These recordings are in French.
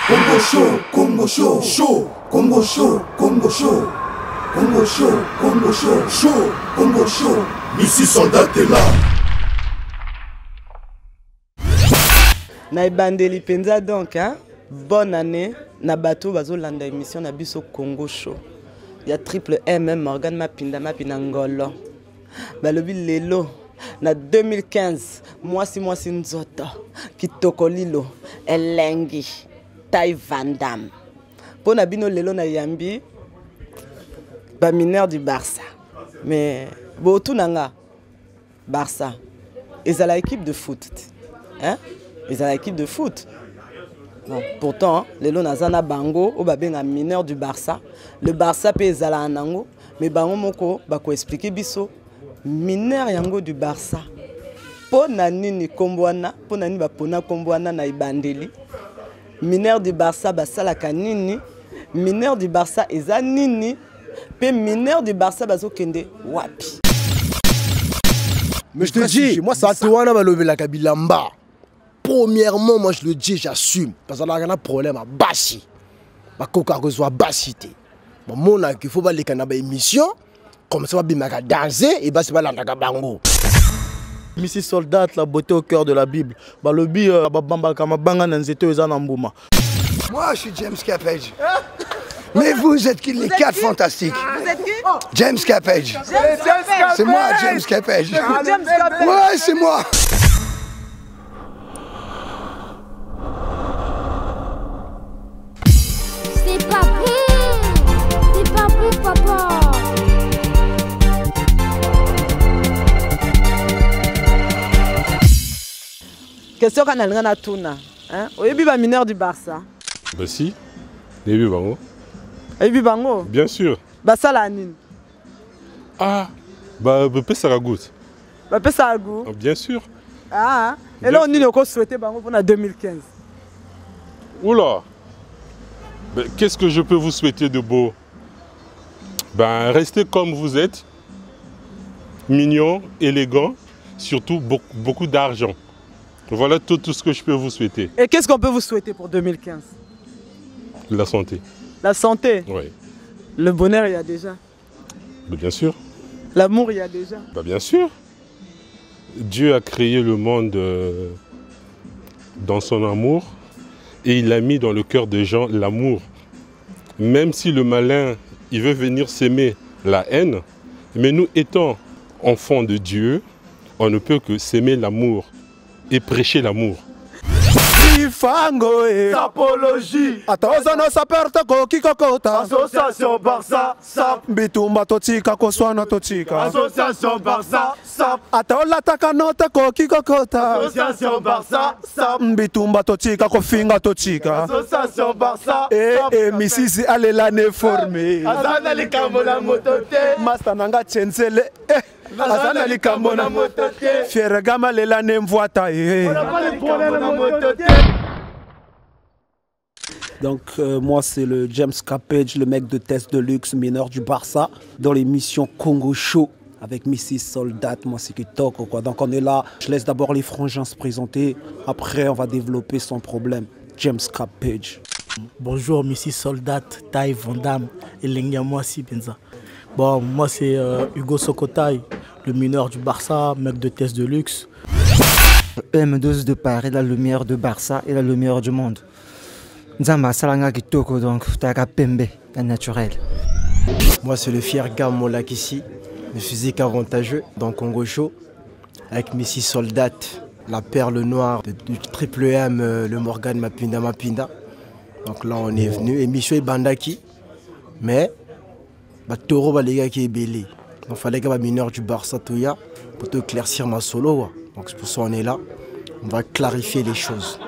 Congo Show, Congo Show, Show, Congo Show, Congo Show, Congo Show, Congo Show, Show, Congo Show. Missy Soldat est là. Naibandeli penza donc, hein? Bonne année. Na bateau bazo landa émission na biso Congo Show. Il y a triple M, Morgan Mapinda Mapinangolo. Balobi lelo. Na 2015, moi si nzoto. Kitokolilo. Elengi. Tai Van Damme. Pour Nabino lelo na yambi. Ba mineur du Barça. Mais, tout nanga. Barça. Ils ont l'équipe de foot. Hein? Ils ont l'équipe de foot. Bon, pourtant, les Lonazana Bango, au babé mineur du Barça. Le Barça peut les anango, mais Bango moko bako expliquer biso mineur yango du Barça. Pona nini kombwana, pona nini bapona kombwana na ibandeli. Mineur du Barça basala kanini, mineur du Barça eza nini, pe mineur du Barça bazo kende wapi. Mais je te dis, moi ça te wana balobe la kabilamba. Premièrement, moi je le dis, j'assume. Parce qu'on a un problème à Bassi. Ma coca reçoit Bassité. Mon il faut pas les canabas émission. Comme ça, on va danser et bah c'est pas la bango. Missy Soldat, la beauté au cœur de la Bible. Balobi, Bamba Kamabanga Nanzeto et Zanambouma. Moi je suis James Capage. Mais vous êtes qui les quatre fantastiques? Vous êtes qui? James Capage. C'est moi, James Capage. Ouais, c'est moi. C'est pas bon, papa. Question qu'on a le tuna. Hein? Oyebi ba mineur du Barça. Bah si. Oyebi bango. Oyebi bango. Bien sûr. Bah ça la nine. Ah. Bah peut ça ragoute. Bah peut ça ragout. Bien sûr. Ah. Et là on dit qu'on souhaitait bango pour 2015. Oula. Ben, qu'est-ce que je peux vous souhaiter de beau? Ben, restez comme vous êtes, mignon, élégant, surtout beaucoup d'argent. Voilà tout ce que je peux vous souhaiter. Et qu'est-ce qu'on peut vous souhaiter pour 2015? La santé. La santé? Oui. Le bonheur, il y a déjà. Ben, bien sûr. L'amour, il y a déjà. Ben, bien sûr. Dieu a créé le monde dans son amour. Et il a mis dans le cœur des gens l'amour. Même si le malin, il veut venir s'aimer la haine, mais nous étant enfants de Dieu, on ne peut que s'aimer l'amour et prêcher l'amour. Fango et Sapologie. Atozano saperta ko kikokota. Association Barça, SAP. Bitumba totika ko swana totika. Association Barça, SAP. Ataola takanota ko kikokota. Association Barça, SAP. Bitumba totika ko finga totika. Association Barça, SAP. Misisi alela ne formé. Azana likambo na motote. Master nanga chensele. Azana likambo na motote. Fiere gama lela ne mvwata. Donc moi c'est le James Capage, le mec de test de luxe, mineur du Barça, dans l'émission Congo Show avec Missy Soldat, moi c'est Kitoko quoi. Donc on est là, je laisse d'abord les frangins se présenter, après on va développer son problème. James Capage. Bonjour Missy Soldat, Tai Van Damme et moi si Benza. Bon moi c'est Hugo Sokotai, le mineur du Barça, mec de test de luxe. M12 de Paris, la lumière de Barça et la lumière du monde. Nzamba salanga kitoko donc taka pembe, naturel. Moi c'est le fier Gamola ici, le physique avantageux dans Congo Show, avec Missy Soldat, la perle noire du triple M, le Morgan Mapinda. Donc là on est venu, émission est Bandaki, mais Toro les gars qui est belé. Donc fallait que mineur du Barça Toya pour te éclaircir ma solo. Donc c'est pour ça qu'on est là, on va clarifier les choses.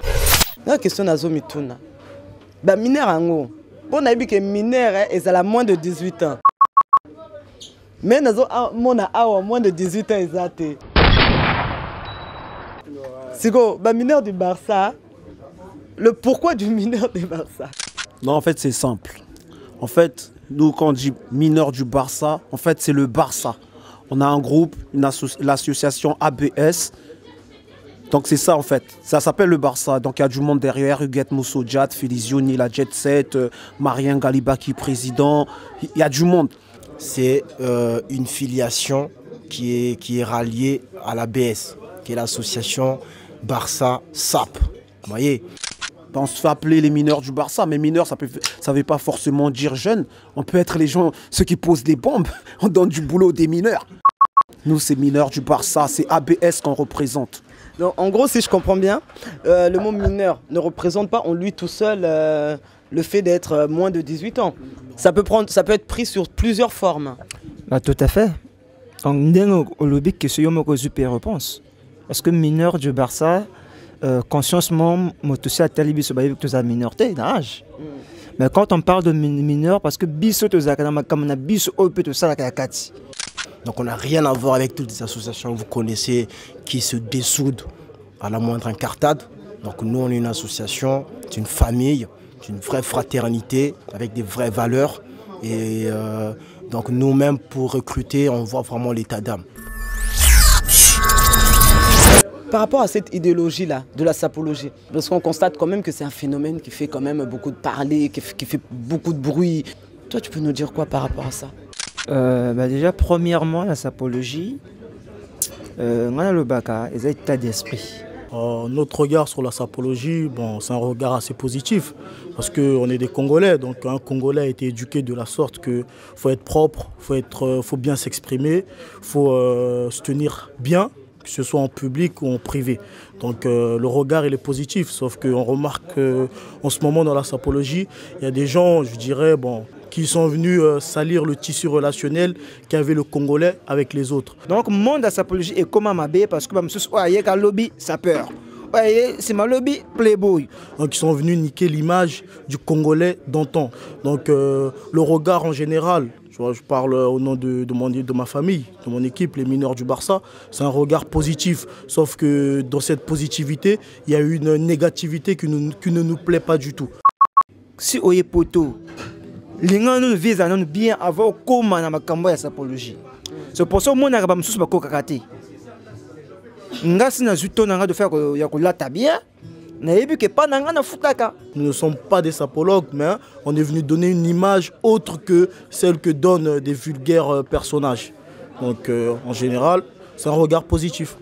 La question nazo mituna. Ba mineur ango. Bon a dit que mineur est à la moins de 18 ans. Mais nazo mona awa moins de 18 ans exacté. Siko ba mineur du Barça. Le pourquoi du mineur du Barça? Non en fait c'est simple. En fait, nous quand on dit mineur du Barça, en fait c'est le Barça. On a un groupe, l'association ABS, Donc c'est ça en fait, ça s'appelle le Barça. Donc il y a du monde derrière, Huguette Mousso Djat, Felizioni, la Jet Set, Marien Galibaki président, il y a du monde. C'est une filiation qui est ralliée à la BS, qui est l'association Barça SAP. Vous voyez? On se fait appeler les mineurs du Barça, mais mineurs, ça ne veut pas forcément dire jeunes. On peut être les gens, ceux qui posent des bombes, on donne du boulot des mineurs. Nous, c'est mineurs du Barça, c'est ABS qu'on représente. Donc, en gros, si je comprends bien, le mot mineur ne représente pas en lui tout seul le fait d'être moins de 18 ans. Ça peut être pris sur plusieurs formes. Bah, tout à fait. Donc, au lobby, que c'est une super réponse. Parce que mineur du Barça, consciencement, aussi à talibi se bailler avec la minorité d'âge. Mais quand on parle de mineurs, parce que biso to zakana comme on a biso au peu de ça la kati. Donc on n'a rien à voir avec toutes les associations que vous connaissez qui se dessoudent à la moindre incartade. Donc nous on est une association, c'est une famille, c'est une vraie fraternité avec des vraies valeurs. Et donc nous-mêmes pour recruter, on voit vraiment l'état d'âme. Par rapport à cette idéologie-là, de la sapologie, parce qu'on constate quand même que c'est un phénomène qui fait quand même beaucoup de parler, qui fait beaucoup de bruit. Toi, tu peux nous dire quoi par rapport à ça? Déjà, premièrement, la sapologie, on a le baka, ils ont état d'esprit. Notre regard sur la sapologie, bon, c'est un regard assez positif, parce qu'on est des Congolais, donc un Congolais a été éduqué de la sorte qu'il faut être propre, faut bien s'exprimer, il faut se tenir bien, que ce soit en public ou en privé. Donc le regard il est positif, sauf qu'on remarque qu'en ce moment dans la sapologie, il y a des gens, je dirais, bon, qui sont venus salir le tissu relationnel qu'avait le Congolais avec les autres. Donc le monde de la sapologie est comme un mabé parce que il y a un lobby sapeur. C'est ma lobby playboy. Donc ils sont venus niquer l'image du Congolais d'antan. Donc le regard en général, je parle au nom de ma famille, de mon équipe, les mineurs du Barça, c'est un regard positif. Sauf que dans cette positivité, il y a une négativité qui ne nous plaît pas du tout. Si on est poteau, les gens nous visent à nous bien avoir comment dans ma campagne de sapologie. C'est pour ça que moi, je ne suis pas kakati. Nous ne sommes pas des sapologues, mais on est venu donner une image autre que celle que donnent des vulgaires personnages. Donc en général, c'est un regard positif.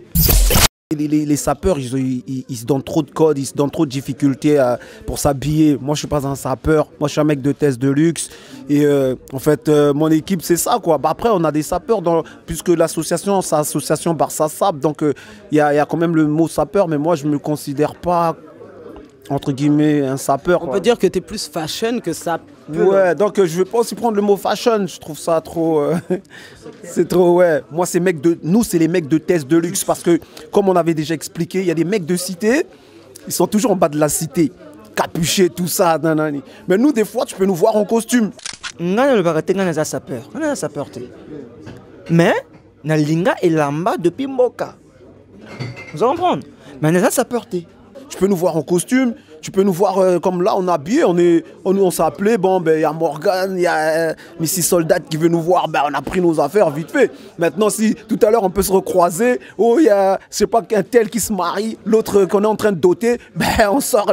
Les sapeurs, ils se donnent trop de codes, ils se donnent trop de difficultés pour s'habiller. Moi, je ne suis pas un sapeur. Moi, je suis un mec de test de luxe. Et en fait, mon équipe, c'est ça, quoi. Bah, après, on a des sapeurs, puisque l'association, c'est l'association Barça Sap. Donc, il y a quand même le mot sapeur, mais moi, je ne me considère pas, entre guillemets, un sapeur. On peut dire que tu es plus fashion que ça. Ouais, donc je ne vais pas aussi prendre le mot fashion, je trouve ça trop... c'est trop, ouais. Moi, nous, c'est les mecs de test de luxe, parce que, comme on avait déjà expliqué, il y a des mecs de cité, ils sont toujours en bas de la cité, capuchés, tout ça, nanani. Mais nous, des fois, tu peux nous voir en costume. On a le sapeur, on a sapeur. Mais, on a linga et lamba depuis Mboka. Vous allez comprendre? Mais on a sapeur. Tu peux nous voir en costume. Tu peux nous voir comme là, on est habillé, on s'est appelé, bon, ben, y a Morgan, il y a Missy Soldat qui veut nous voir, ben, on a pris nos affaires vite fait. Maintenant, si tout à l'heure on peut se recroiser, oh, il y a, je sais pas, qu'un tel qui se marie, l'autre qu'on est en train de doter, ben, on sort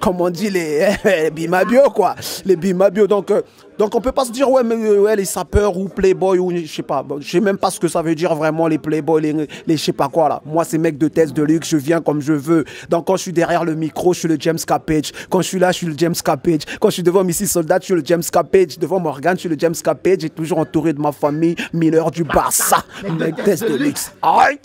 comme on dit, les bimabio, quoi. Les bimabio, donc on peut pas se dire, ouais, mais ouais, les sapeurs ou playboy, ou je sais pas, bon, je sais même pas ce que ça veut dire vraiment, les playboys, les je sais pas quoi, là. Moi, c'est mec de test de luxe, je viens comme je veux. Donc quand je suis derrière le micro, je suis le James Capage. Quand je suis là, je suis le James Capage. Quand je suis devant Missy Soldat, je suis le James Capage. Devant Morgan, je suis le James Capage. J'ai toujours entouré de ma famille, mineur du Barça. Mec test de luxe. Aïe!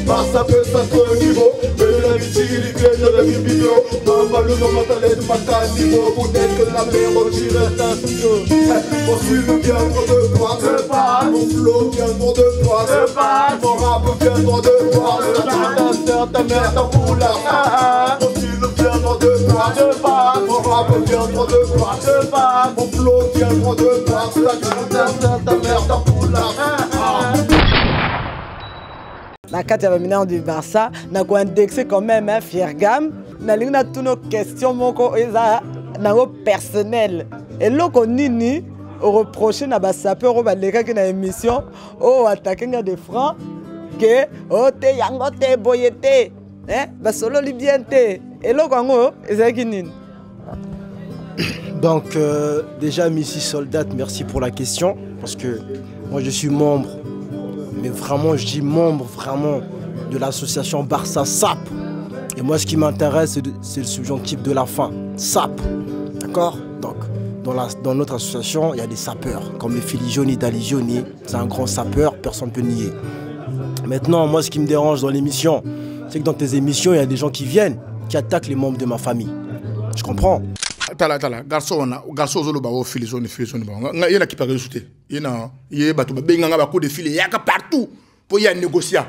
Barça pensa todo niveau, pela mentira e veja da bibio. Mama no matalé de macanivo, boneco que la mer tire tanto. Mon style viendra de toi, c'est pas. Mon flow viendra de toi, c'est pas. Mon rap viendra de toi, c'est pas. Ta mère t'en fout là. Mon style viendra de toi, c'est pas. Mon rap viendra de toi, c'est pas. Mon flow viendra de toi, c'est pas. Ta mère t'en fout là. Na kati ya bamineur du Barça, na ko indexé quand même un fier gamme. Na linga toutes nos questions moko eza nango personnel. eloko nini reprocher na ba sapeur ba leka ki na émission attaquer nga des francs que te yango te boyete ba solo li bien te eloko ngo ezaki nini. Donc déjà Missy Soldat, merci pour la question parce que moi je suis membre, mais vraiment je dis membre vraiment de l'association Barça SAP. Et moi ce qui m'intéresse c'est le subjonctif de la fin, SAP. D'accord? Donc dans notre association il y a des sapeurs comme le Filigioni Daligioni, c'est un grand sapeur, personne ne peut nier. Maintenant moi ce qui me dérange dans l'émission, c'est que dans tes émissions il y a des gens qui viennent, qui attaquent les membres de ma famille. Je comprends? Tala garçon zolo ba o Filigioni ba yena ki pa rejouter yena yé bato ba benga ba ko de fili yaka partout pour y négocier.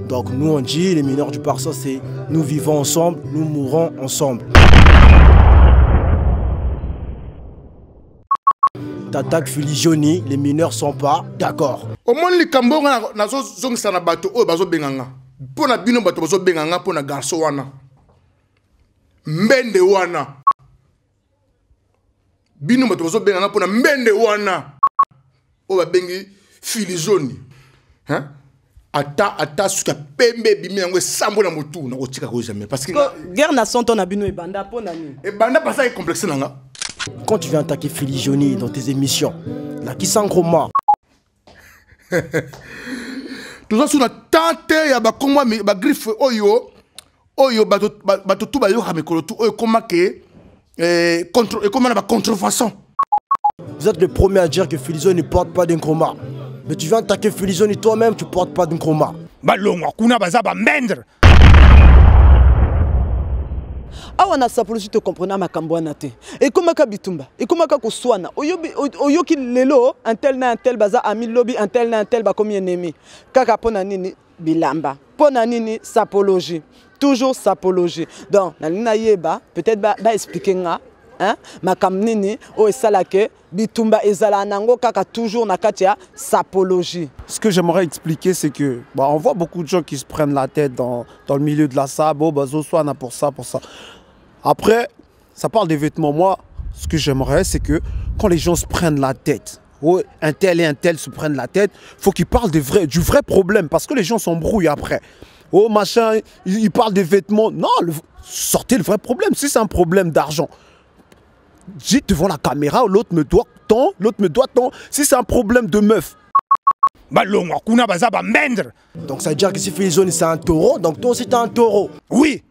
Donc nous on dit les mineurs du Barça c'est nous vivons ensemble, nous mourrons ensemble. T'attaques Filigioni, les mineurs sont pas d'accord. Au moins les Cambo na zong sana bato o bazo benganga. Pona bino bato bazo benganga pona garçon wana. Mbende wana. Bino bato bazo benganga pona mbende wana. O ba bengi Filigioni. Hein? Ata suka pembe bimi yango sambo na motu na kotika ko jamais parce que guerre nation ton abino e banda pona ni. E banda pas ça est complexe nanga. Quand tu viens attaquer Filigioni dans tes émissions, là qui s'engroma. Tout ça sur la tente ya ba komwa ba griffe oyo bato tout ba yo hamekolo tout oyo comment que contre comment ba contrefaçon. Vous êtes le premier à dire que Filigioni ne porte pas d'inchroma. Mais tu viens attaquer Filigioni toi-même, tu portes pas d'inchroma. Balonga kuna bazaba mendre. Awa na sapologie te comprendre makambo wana te. Et comment ka bitumba? Et comment ka koswana? Oyo ki lelo un tel baza ami lobby un tel ba comme ennemi. Kaka pona nini bilamba. Pona nini sapologie. Toujours sapologie. Donc na yeba peut-être ba expliquer nga hein makam nini o esala ke bitumba ezala nango kaka toujours na katia sapologie. Ce que j'aimerais expliquer c'est que on voit beaucoup de gens qui se prennent la tête dans le milieu de la sabo bazo soit pour ça. Après ça parle des vêtements. Moi ce que j'aimerais c'est que quand les gens se prennent la tête, un tel et un tel se prennent la tête, faut qu'ils parlent du vrai problème parce que les gens s'embrouillent après. Machin, ils parlent des vêtements. Non, sortez le vrai problème. Si c'est un problème d'argent, dites devant la caméra, l'autre me doit tant, l'autre me doit tant. Si c'est un problème de meuf. Donc ça veut dire que si Filigioni c'est un taureau, donc toi aussi t'es un taureau. Oui.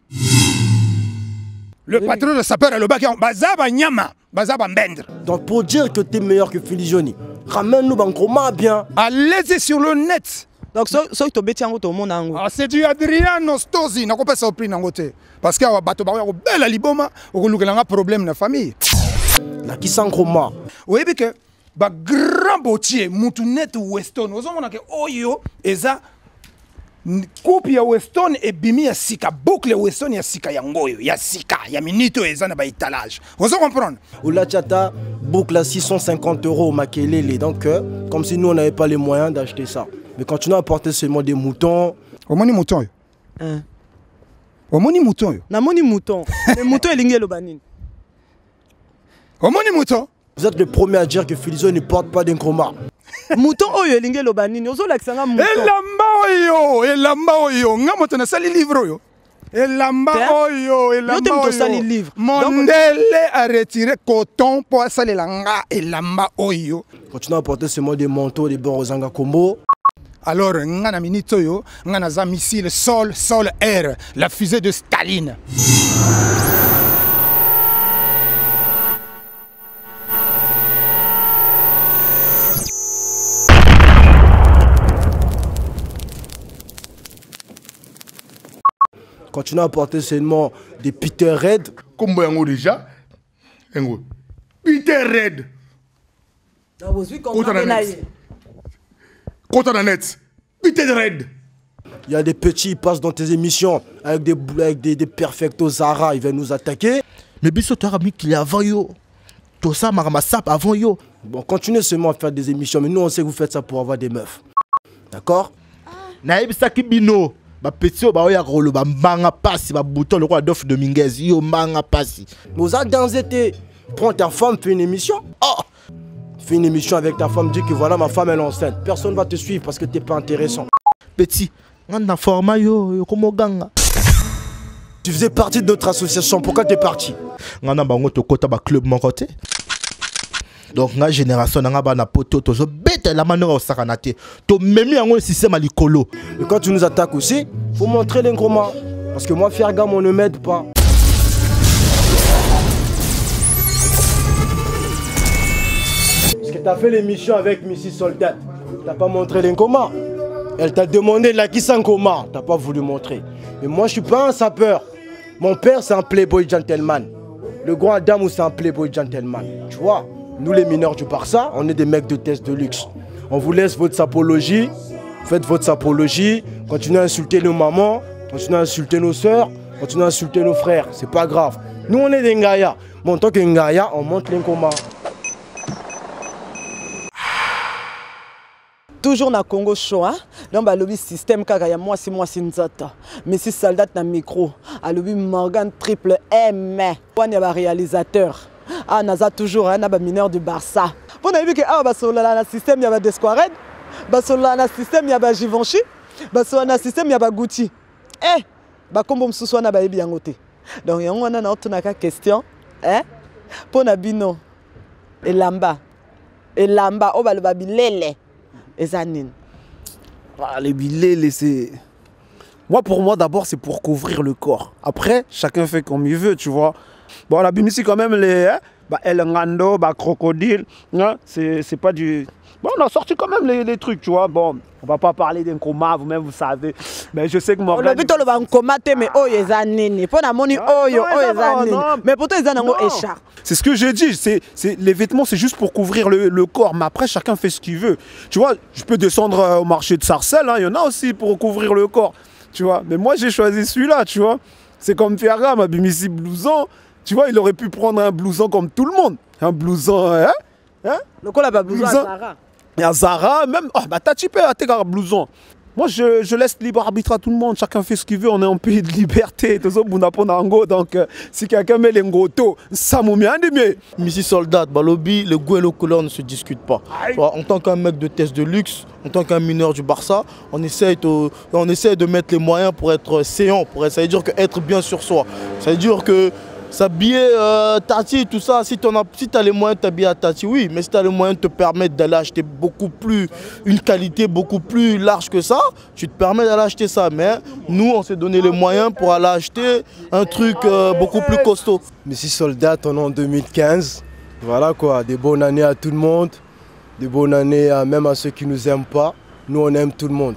Le patron de sapeur est le bac bazaba nyama, bazaba mbendre. Donc pour dire que t'es meilleur que Filigioni, ramène-nous Bankroma bien. Allez-y sur le net. Donc so to beti yango to mona yango. C'est du Adriano Stozi, na ko pesa au prix nangote. Parce que bato ba ko bela liboma, o ko lukelanga problème na famille. La qui s'engroma. Oui que ba grand botier mutunet Weston. Ozomona ke oyo eza coupe ya Weston et bimi ya sika boucle Weston ya sika yangoyo ya sika ya minito eza na ba étalage. Vous comprenez? Oula chata boucle à 650 € makelele. Donc comme si nous on n'avait pas les moyens d'acheter ça. Mais continuez à porter seulement des moutons. Omoni mouton yo. Hein? Omoni mouton yo. Na moni mouton. Les moutons elingi lobanini. Omoni mouton. Vous êtes le premier à dire que Filigioni ne porte pas d'inchroma. Mouton oyo elingi lobanini. Ozo lakisanga mouton. Elamba oyo. Nga moto na sali livre yo. Elamba oyo. Mondele a retiré coton pour saler langa. Elamba oyo. Continuez à porter seulement des manteaux, des borozanga combo. Alors, ngana minito yo, ngana za missile sol air, la fusée de Staline. Continuez à porter seulement des Peter Red. Comme yango déjà. Yango. Peter Red. Contre la net. Peter Red. Il y a des petits, ils passent dans tes émissions avec des perfectos Zara, ils viennent nous attaquer. Mais biso tu as mis qu'il y a avant yo. Tout ça marama sap avant yo. Bon, continuez seulement à faire des émissions, mais nous on sait que vous faites ça pour avoir des meufs. D'accord? Naïbisa Kibino. Ba petit ba oya rolo ba mbanga pasi ba bouton le roi d'off Dominguez yo mbanga pasi. Vous avez dansé Prends ta femme, fais une émission. Oh, fais une émission avec ta femme, dis que voilà, ma femme elle est enceinte. Personne ne va te suivre parce que t'es pas intéressant. Petit, on a formé yo comme ganga. Tu faisais partie de notre association, pourquoi t'es parti? On a bango to kota ba club mon côté. Donc la génération n'a pas na poto to zo bête la manière au sakanate. To memi un système à l'icolo. Et quand tu nous attaques aussi, faut montrer l'incromat. Parce que moi, faire gamme, on ne m'aide pas. Parce que tu as fait l'émission avec Missy Soldat. Tu n'as pas montré l'incoma. Elle t'a demandé la qui s'en coma. Tu n'as pas voulu montrer. Mais moi, je ne suis pas un sapeur. Mon père, c'est un playboy gentleman. Le grand Adam, c'est un playboy gentleman. Tu vois, nous, les mineurs du Barça, on est des mecs de test de luxe. On vous laisse votre sapologie. Faites votre sapologie. Continuez à insulter nos mamans. Continuez à insulter nos soeurs. Continuez à insulter nos frères. C'est pas grave. Nous, on est des Ngaya. Mais en tant que Ngaya, on monte l'incoma. Toujours na Congo Show, hein? Donc, le système kaka ya moi si nzata. Mais si Soldat na micro, le Morgan triple M. On a réalisateur. Ah, naza toujours un mineur du Barça. Pour n'a vu que ah basola na système ya ba Desquared, basola na système ya ba Givenchy, basola na système ya ba Gucci. Eh, ba kombo msusu na ba yebi yango te. Donc yango wana na otunaka question, hein? Pour na bino elamba o ba le babilele. Ah, les bilets, c'est... Moi, pour moi, d'abord, c'est pour couvrir le corps. Après, chacun fait comme il veut, tu vois. Bon, la Bimisi, quand même, les... Hein, El Ngando, Crocodile, hein, c'est pas du... Bon, on a sorti quand même les trucs, tu vois. Bon, on va pas parler d'un coma, vous-même, vous savez. Mais je sais que Morgan... On a plutôt le coma, mais oh, ils ont nini. Pour la monnaie, oh, ils ont nini. Mais pourtant, ils ont un écharpe. C'est ce que j'ai dit. Les vêtements, c'est juste pour couvrir le corps. Mais après, chacun fait ce qu'il veut. Tu vois, je peux descendre au marché de Sarcelles. Il y en a aussi pour couvrir le corps. Tu vois. Mais moi, j'ai choisi celui-là, tu vois. C'est comme Fiaga, ma Bimisi blouson. Tu vois, il aurait pu prendre un blouson comme tout le monde. Un blouson, hein? Le col a blouson à Zara. Et à Zara, même, oh, bah t'as typé à tes blouson. Moi, je laisse libre arbitre à tout le monde. Chacun fait ce qu'il veut. On est en pays de liberté. Donc, si quelqu'un met les ngoto, ça m'a mis un demi. Missy Soldat, Balobi, le goût et le couleur ne se discutent pas. En tant qu'un mec de test de luxe, en tant qu'un mineur du Barça, on essaie de mettre les moyens pour être séant. Ça veut dire que être bien sur soi. Ça veut dire que s'habiller Tati, tout ça, si tu as les moyens de t'habiller à Tati, oui, mais si tu as les moyens de te permettre d'aller acheter une qualité beaucoup plus large que ça, tu te permets d'aller acheter ça. Mais nous, on s'est donné les moyens pour aller acheter un truc beaucoup plus costaud. Missy Soldat, on est en 2015. Voilà quoi, des bonnes années à tout le monde, des bonnes années même à ceux qui ne nous aiment pas. Nous, on aime tout le monde.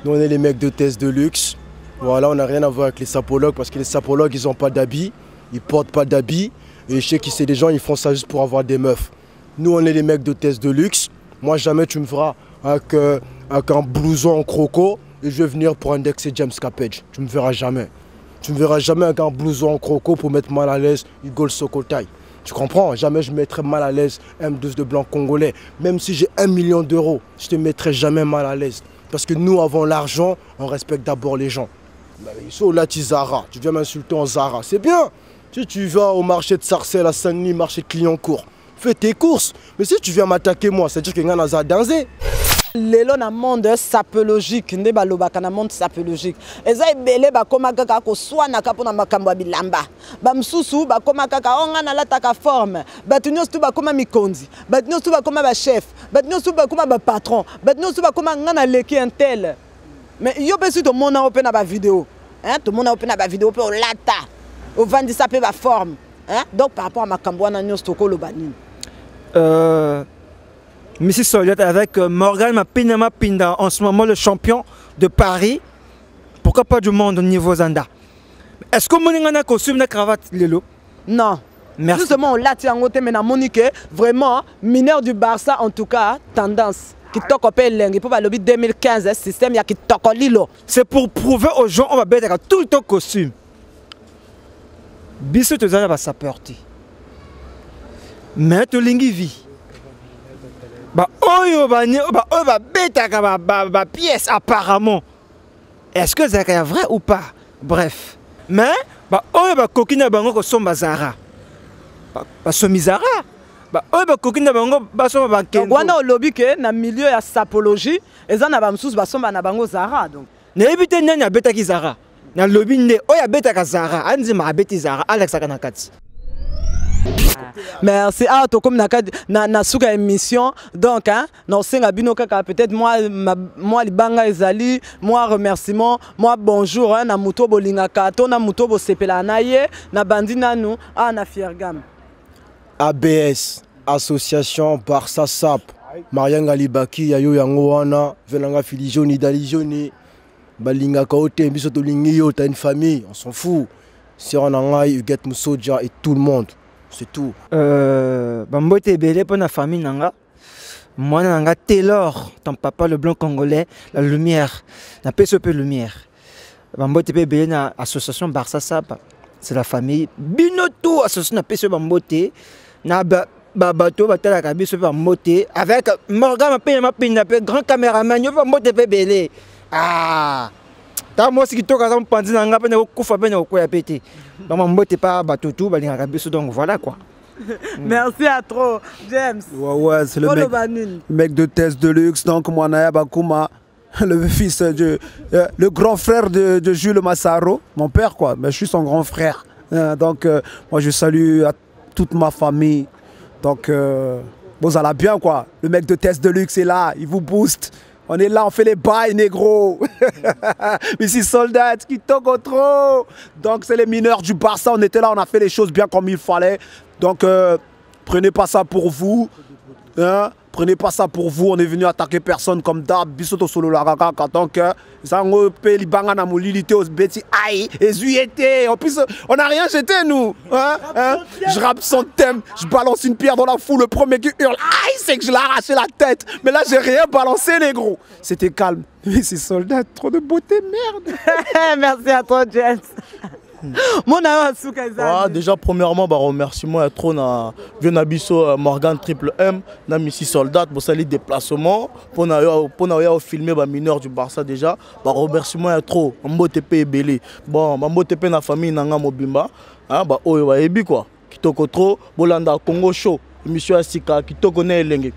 Nous, on est les mecs de test de luxe. Voilà, on n'a rien à voir avec les sapologues parce que les sapologues, ils n'ont pas d'habits. Ils portent pas d'habits et je sais que c'est des gens, ils font ça juste pour avoir des meufs. Nous, on est les mecs de test de luxe. Moi, jamais tu me feras avec un blouson en croco et je vais venir pour indexer James Capage. Tu me verras jamais. Tu me verras jamais avec un blouson en croco pour mettre mal à l'aise Igor Sokotai. Tu comprends? Jamais je mettrai mal à l'aise M12 de blanc congolais. Même si j'ai 1 million d'euros, je te mettrai jamais mal à l'aise. Parce que nous, avant l'argent, on respecte d'abord les gens. Ils sont là, Zara. Tu viens m'insulter en Zara. C'est bien. Si tu vas au marché de Sarcelles à Saint-Denis, marché de Clignancourt, fais tes courses. Mais si tu viens m'attaquer moi, c'est-à-dire que tu as dansé. Lelo na monde sapologique, nde balobaka na monde sapologique. Eza ebele bakoma kaka ko swana ka pona makambo bilamba. Ba msusu bakoma kaka onga na lataka forme. Batu nyonso tu bakoma mikonzi. Batu nyonso tu bakoma ba chef. Batu nyonso tu bakoma ba patron. Batu nyonso tu bakoma ngana leki intel. Mais yo pesu to mona open na ba vidéo. Hein, to mona open na ba vidéo pe o lata. Au vandi ça peut ba forme. Hein? Donc par rapport à makambo wana nyonso to ko lobanini. Missy Soldat avec Morgan Mapinda Pinda, en ce moment le champion de Paris. Pourquoi pas du monde au niveau Zanda? Est-ce que vous avez un costume de cravate, Lelo? Non. Merci. Justement, on l'a tiré en côté, mais on a Monique, vraiment, mineur du Barça, en tout cas, tendance. Qui toque au pays, pour le 2015, système, il y a qui toque au Lilo. C'est pour prouver aux gens, on va mettre tout le temps costume. Bissot, tu vas sa porter. Mais tu lingi vie. Bah, oyo ba bêta ba pièce apparemment. Est-ce que c'est vrai ou pas? Bref. Mais bah oyo ba kokina bango ko somba Zara. basomizara oyo bakoki na bango basomba bakende wana olobi ke na milieu ya sapologie eza na bamosusu basomba na bango zara donc nayebi te nani abetaki zara nalobi nde oyo abetaka zara anzima abeti zara alexaka na kati. Merci. Ah, to comme na suka émission donc hein, non senga bino kaka peut-être moi libanga ezali, moi remerciement, moi bonjour hein, na muto bolinga kato na muto bo sepela na ye na bandina nu ah na Fiergam. ABS Association Barça Sap Marianga Libaki yayo yango wana velanga filijoni dalijoni balinga kaote biso to lingi yo t'as une famille, on s'en fout. Si on a Huguette Moussoudja et tout le monde. C'est tout. Bambote belé pour la famille nanga. Moi nanga Taylor, ton papa le blanc congolais, la lumière, la PSP lumière. Bambote belé na association Barça Sap, c'est la famille. Binoto association na PSP Bambote na babato batala kabiso Bambote avec Morgan ma grand caméraman yo Bambote belé. Ah. Moi si tu as un pandit dans la peine de couper bien au coin pété. Donc pas batutu donc voilà quoi. Merci à trop James. Ouais c'est le mec de Test de Luxe donc moi Naya Bakuma le fils de le grand frère de Jules Massaro mon père quoi mais je suis son grand frère donc moi je salue à toute ma famille donc bon ça va bien quoi le mec de Test de Luxe est là il vous booste. On est là, on fait les bails, négro. Ici, soldats qui toquent trop. Donc, c'est les mineurs du Barça. On était là, on a fait les choses bien comme il fallait. Donc, prenez pas ça pour vous. Hein? Prenez pas ça pour vous. On est venu attaquer personne comme d'hab. Bisoto solo la raka. Donc, zango pe libanga na molilité os beti aïe et zuyete. En plus, on n'a rien jeté nous. Hein? Je rappe son thème. Je balance une pierre dans la foule. Le premier qui hurle aïe, c'est que je l'ai arraché la tête. Mais là, j'ai rien balancé, négro. C'était calme. Mais ces soldats, trop de beauté, merde. Merci à toi, James. Déjà premièrement remerciement à trop na Vionabiso Morgan Triple M na Missy Soldat pour salir déplacement pour na filmer ba mineur du Barça déjà remerciement à trop Mbote pe belé bon Mbote pe na famille nanga mobimba hein ba oyo ba ebi quoi kitoko trop bolanda Congo Show émission ya sika kitoko na elenge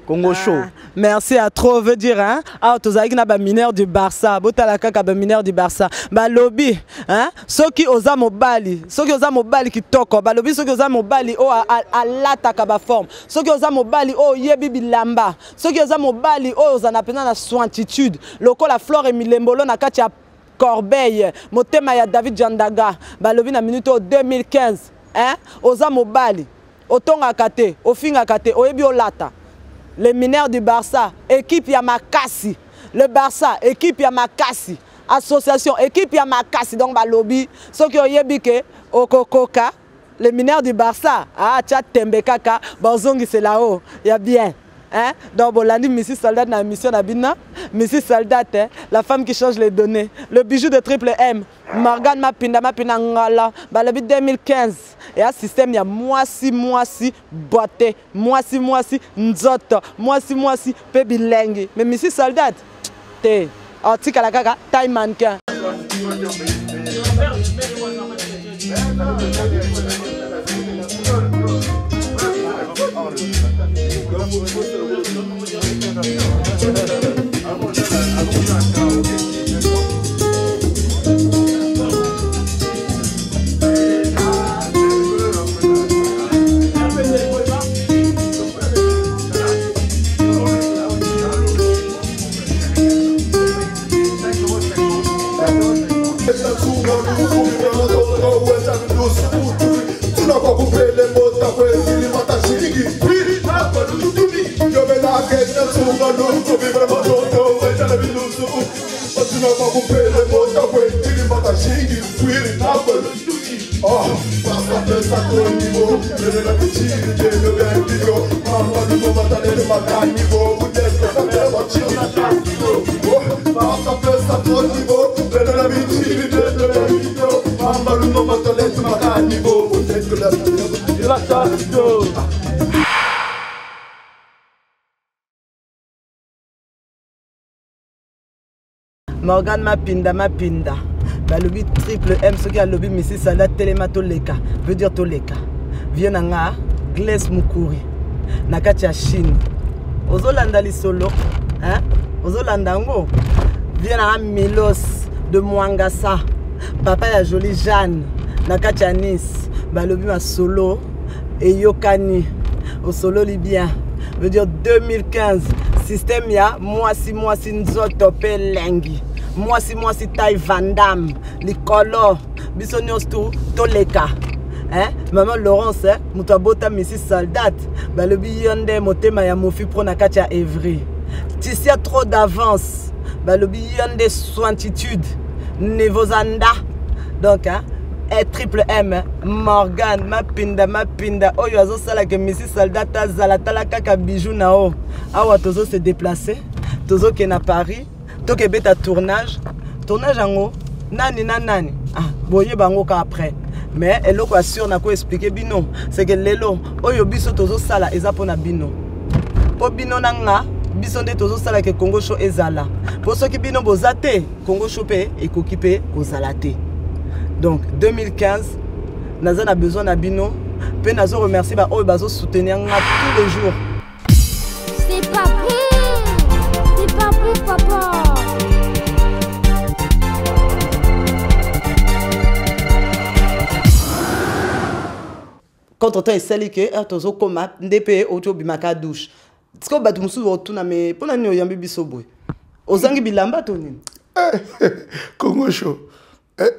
Congo Show. Merci à trop veut dire hein. Ah tozaki na ba mineur du Barça, botala kaka ba mineur du Barça. Ba lobby hein, soki oza mobali kitoko, ba lobby soki oza mobali o alata ka ba forme. Soki oza mobali o yebi bilamba. Soki oza mobali o oza na pena na sointitude. Lokola Flore Milembolo na kati ya Corbeil, motema ya David Jandaga. Ba lobby na minute 2015 hein, oza mobali. Otonga kate, ofinga kate, oyebi olata. Les mineurs du Barça, équipe Yamakasi. Le Barça, équipe Yamakasi. Association, équipe Yamakasi. Donc, bah, lobby. Ceux qui ont yébike, Okokoka, les mineurs du Barça. Ah, tcha, Tembekaka, Banzongi, c'est là-haut. Il y a bien. Hein? Donc, bon, l'année, Missy Soldat dans la mission d'Abina. Missy Soldat, hein? La femme qui change les données. Le bijou de Triple M. Morgan Mapinda Ngala. Bah, le 2015. Et un système, il y a moisi, boité. Moisi, nzoto. Moisi, pébilengue. Mais Missy Soldat, t'es. Oh, tika la kaka, taille mannequin. Morgan Mapinda. Bah, lobby Triple M, ce qui a lobby Missy Soldat, Téléma Toleka, veut dire Toleka. vie na nga Glace Mukuri na kati ya Chine ozolanda lisolo hein ozolanda ngo vie na Milos de Mwangasa papa ya Jolie Jeanne na kati ya Nice balobi ma solo et yokani au solo libyen veut dire 2015 système ya mwasi nzoto pe lengi mwasi taille Van Damme likolo biso nyos toleka hein maman Laurence hein muto abota Mrs Soldat balobi yonde motema ya mofi pro na kati ya Evry tisia trop d'avance balobi yonde sointitude nevozanda donc hein et triple M Morgan mapinda oyo azo sala ke Mrs Soldat azala tala kaka bijou na o awa tozo se déplacer tozo ke na Paris to ke beta tournage ango nani ah boye bango ka après mais eloko assure na ko expliquer bino c'est que lelo oyo biso tozo sala eza pona bino po bino nanga biso nde tozo sala ke Congo Show ezala po soki bino bozate Congo Show pe ekoki pe kozala te. Donc 2015, nous avons besoin de bino, puis nous remercier ba oyo bazo soutenir tous les jours. C'est pas bon, papa. Quand on t'a essayé que tozo koma ndepé oto bimaka douche. Tsko batu musu otuna me pona ni oyambi bisoboy. Ozangi bilamba to nini? Congo Show.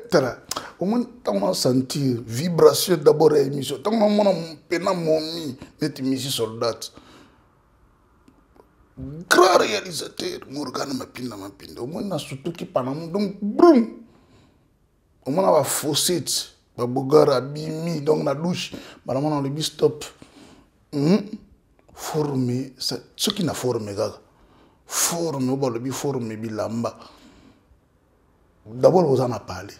Tara, au moins, tu as senti vibration d'abord à l'émission. Tu as pena momi, net émission Soldat. Grand réalisateur, Morgan Mapinda. Au moins, on a surtout qui parle. Donc, boum! Au moins, on a faussé. Babogara, Bimi, donc la douche. Madame, on a le stop. Formé, ce qui n'a formé, gars. Formé, on a le formé, bilamba. D'abord, vous en avez parlé.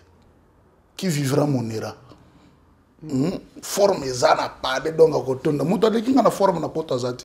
Qui vivra mon era? Forme, ils en ont parlé. Donc, à côté de moi, tu as dit qu'il y a une forme de